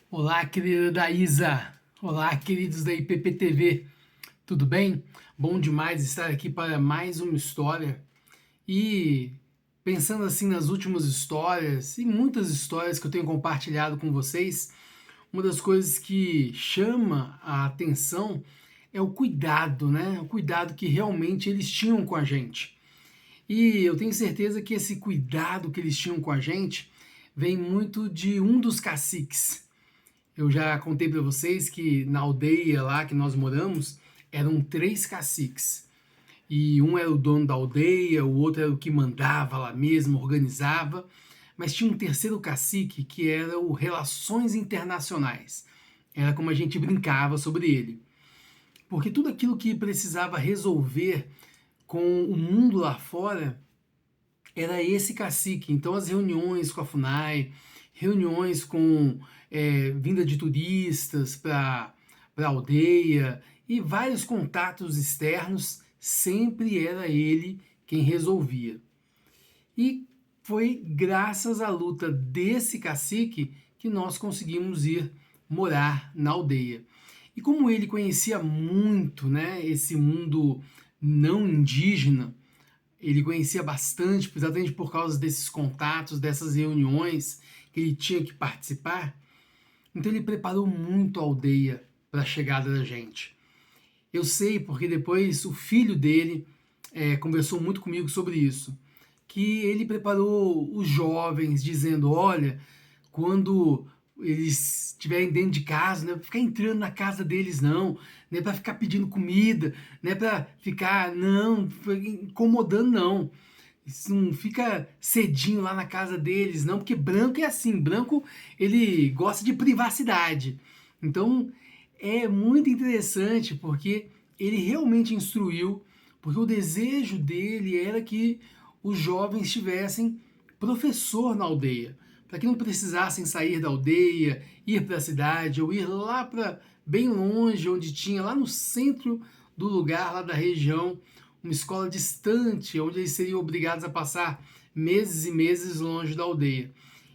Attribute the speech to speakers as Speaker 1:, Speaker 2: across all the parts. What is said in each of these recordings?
Speaker 1: Olá, querida Daísa. Olá, queridos da IPPTV. Tudo bem? Bom demais estar aqui para mais uma história. E pensando assim nas últimas histórias e muitas histórias que eu tenho compartilhado com vocês, uma das coisas que chama a atenção é o cuidado, né? O cuidado que realmente eles tinham com a gente. E eu tenho certeza que esse cuidado que eles tinham com a gente vem muito de um dos caciques. Eu já contei para vocês que na aldeia lá que nós moramos eram três caciques. E um era o dono da aldeia, o outro era o que mandava lá mesmo, organizava. Mas tinha um terceiro cacique que era o Relações Internacionais. Era como a gente brincava sobre ele. Porque tudo aquilo que precisava resolver com o mundo lá fora era esse cacique. Então as reuniões com a FUNAI, reuniões com vinda de turistas para a aldeia e vários contatos externos, sempre era ele quem resolvia. E foi graças à luta desse cacique que nós conseguimos ir morar na aldeia. E como ele conhecia muito, né, esse mundo não indígena, ele conhecia bastante, exatamente por causa desses contatos, dessas reuniões que ele tinha que participar. Então ele preparou muito a aldeia para a chegada da gente. Eu sei porque depois o filho dele conversou muito comigo sobre isso, que ele preparou os jovens dizendo, olha, quando eles estiverem dentro de casa, não é para ficar entrando na casa deles não, não é para ficar pedindo comida, não é para ficar, não, incomodando não. Isso não fica cedinho lá na casa deles, não, porque branco é assim, branco ele gosta de privacidade. Então é muito interessante porque ele realmente instruiu, porque o desejo dele era que os jovens tivessem professor na aldeia, para que não precisassem sair da aldeia, ir para a cidade ou ir lá para bem longe, onde tinha, lá no centro do lugar, lá da região, uma escola distante, onde eles seriam obrigados a passar meses e meses longe da aldeia.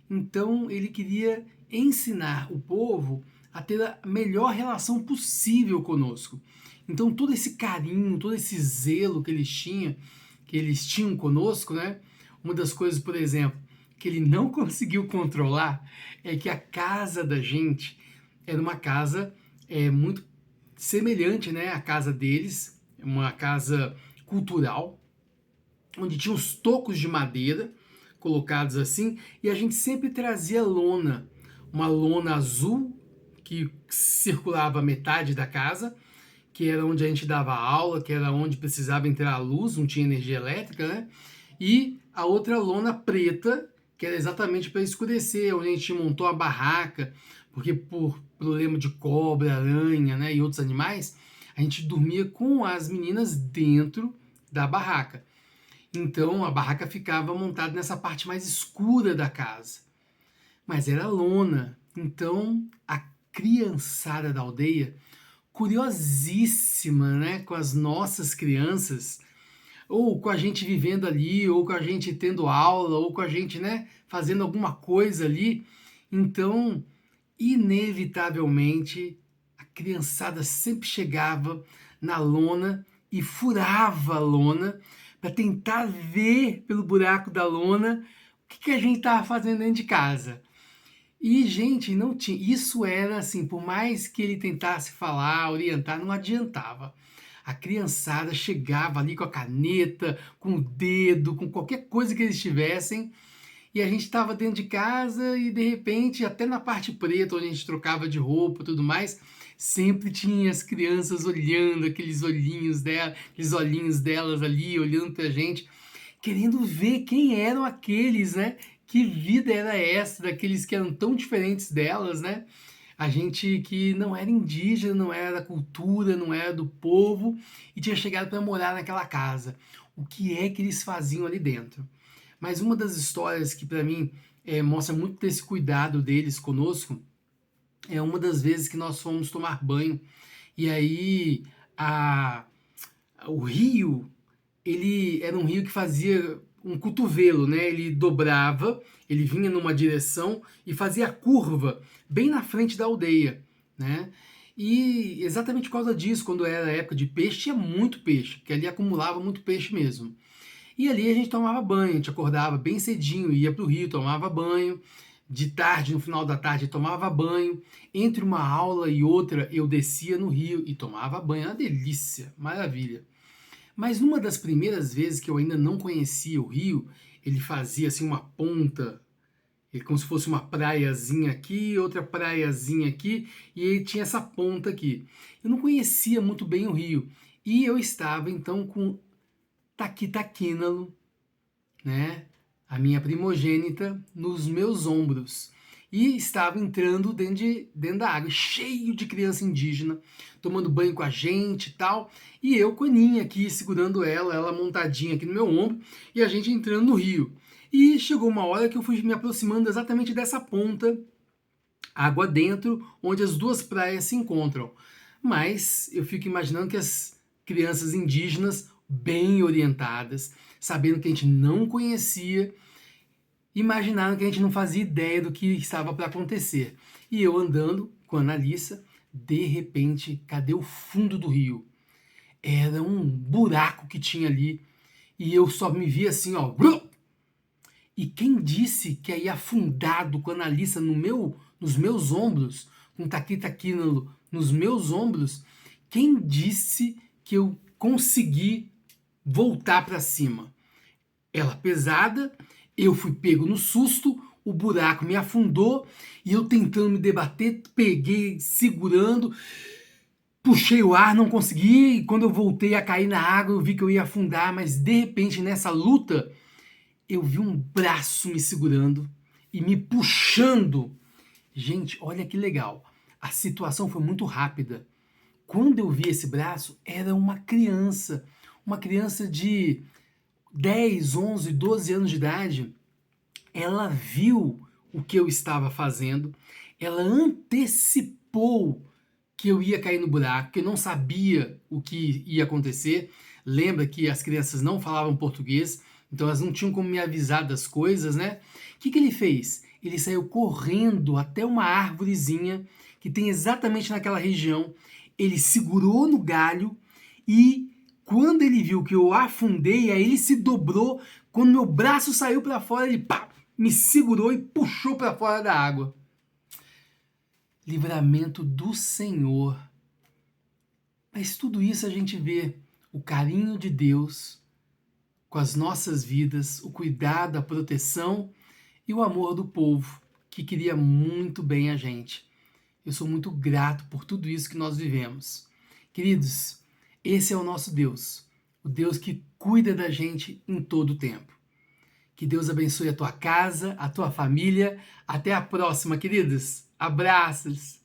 Speaker 1: Então ele queria ensinar o povo a ter a melhor relação possível conosco. Então todo esse carinho, todo esse zelo que eles tinham conosco, né? Uma das coisas, por exemplo, que ele não conseguiu controlar é que a casa da gente era uma casa muito semelhante, né, à casa deles, uma casa cultural, onde tinha os tocos de madeira colocados assim, e a gente sempre trazia lona, uma lona azul que circulava metade da casa, que era onde a gente dava aula, que era onde precisava entrar a luz, não tinha energia elétrica, né? E a outra lona preta, que era exatamente para escurecer, onde a gente montou a barraca, porque por problema de cobra, aranha, né, e outros animais, a gente dormia com as meninas dentro da barraca. Então a barraca ficava montada nessa parte mais escura da casa. Mas era lona. Então a criançada da aldeia, curiosíssima, né, com as nossas crianças, ou com a gente vivendo ali, ou com a gente tendo aula, ou com a gente, né, fazendo alguma coisa ali. Então, inevitavelmente, a criançada sempre chegava na lona e furava a lona para tentar ver pelo buraco da lona o que a gente estava fazendo dentro de casa. E, gente, não tinha. Isso era assim, por mais que ele tentasse falar, orientar, não adiantava. A criançada chegava ali com a caneta, com o dedo, com qualquer coisa que eles tivessem, e a gente estava dentro de casa e de repente, até na parte preta, onde a gente trocava de roupa e tudo mais, sempre tinha as crianças olhando aqueles olhinhos delas ali, olhando pra gente, querendo ver quem eram aqueles, né? Que vida era essa, daqueles que eram tão diferentes delas, né? A gente que não era indígena, não era da cultura, não era do povo e tinha chegado para morar naquela casa. O que é que eles faziam ali dentro? Mas uma das histórias que para mim mostra muito desse cuidado deles conosco é uma das vezes que nós fomos tomar banho e aí o rio, ele era um rio que fazia um cotovelo, né? Ele dobrava, ele vinha numa direção e fazia a curva bem na frente da aldeia, né? E exatamente por causa disso, quando era a época de peixe, tinha muito peixe, porque ali acumulava muito peixe mesmo. E ali a gente tomava banho, a gente acordava bem cedinho, ia para o rio, tomava banho. De tarde, no final da tarde, tomava banho. Entre uma aula e outra, eu descia no rio e tomava banho. Uma delícia, maravilha. Mas numa das primeiras vezes que eu ainda não conhecia o rio, ele fazia assim uma ponta, como se fosse uma praiazinha aqui, outra praiazinha aqui, e ele tinha essa ponta aqui. Eu não conhecia muito bem o rio. E eu estava então com Taquitaquínalo, né, a minha primogênita, nos meus ombros. E estava entrando dentro da água, cheio de criança indígena, tomando banho com a gente e tal. E eu com a Aninha aqui, segurando ela montadinha aqui no meu ombro, e a gente entrando no rio. E chegou uma hora que eu fui me aproximando exatamente dessa ponta, água dentro, onde as duas praias se encontram. Mas eu fico imaginando que as crianças indígenas, bem orientadas, sabendo que a gente não conhecia, imaginaram que a gente não fazia ideia do que estava para acontecer. E eu andando com a Analissa, de repente, cadê o fundo do rio? Era um buraco que tinha ali, e eu só me via assim, ó. E quem disse que ia afundado com a Analissa nos meus ombros, com Taquitaquínalo nos meus ombros, quem disse que eu consegui voltar para cima? Ela pesada, eu fui pego no susto, o buraco me afundou e eu tentando me debater, peguei, segurando, puxei o ar, não consegui, e quando eu voltei a cair na água, eu vi que eu ia afundar, mas de repente nessa luta, eu vi um braço me segurando e me puxando. Gente, olha que legal. A situação foi muito rápida. Quando eu vi esse braço, era uma criança de 10, 11, 12 anos de idade. Ela viu o que eu estava fazendo, ela antecipou que eu ia cair no buraco, que eu não sabia o que ia acontecer. Lembra que as crianças não falavam português, então elas não tinham como me avisar das coisas, né? O que ele fez? Ele saiu correndo até uma árvorezinha que tem exatamente naquela região. Ele segurou no galho e quando ele viu que eu afundei, aí ele se dobrou. Quando meu braço saiu para fora, ele pá, me segurou e puxou para fora da água. Livramento do Senhor. Mas tudo isso a gente vê o carinho de Deus com as nossas vidas, o cuidado, a proteção e o amor do povo que queria muito bem a gente. Eu sou muito grato por tudo isso que nós vivemos. Queridos, esse é o nosso Deus, o Deus que cuida da gente em todo o tempo. Que Deus abençoe a tua casa, a tua família. Até a próxima, queridos. Abraços!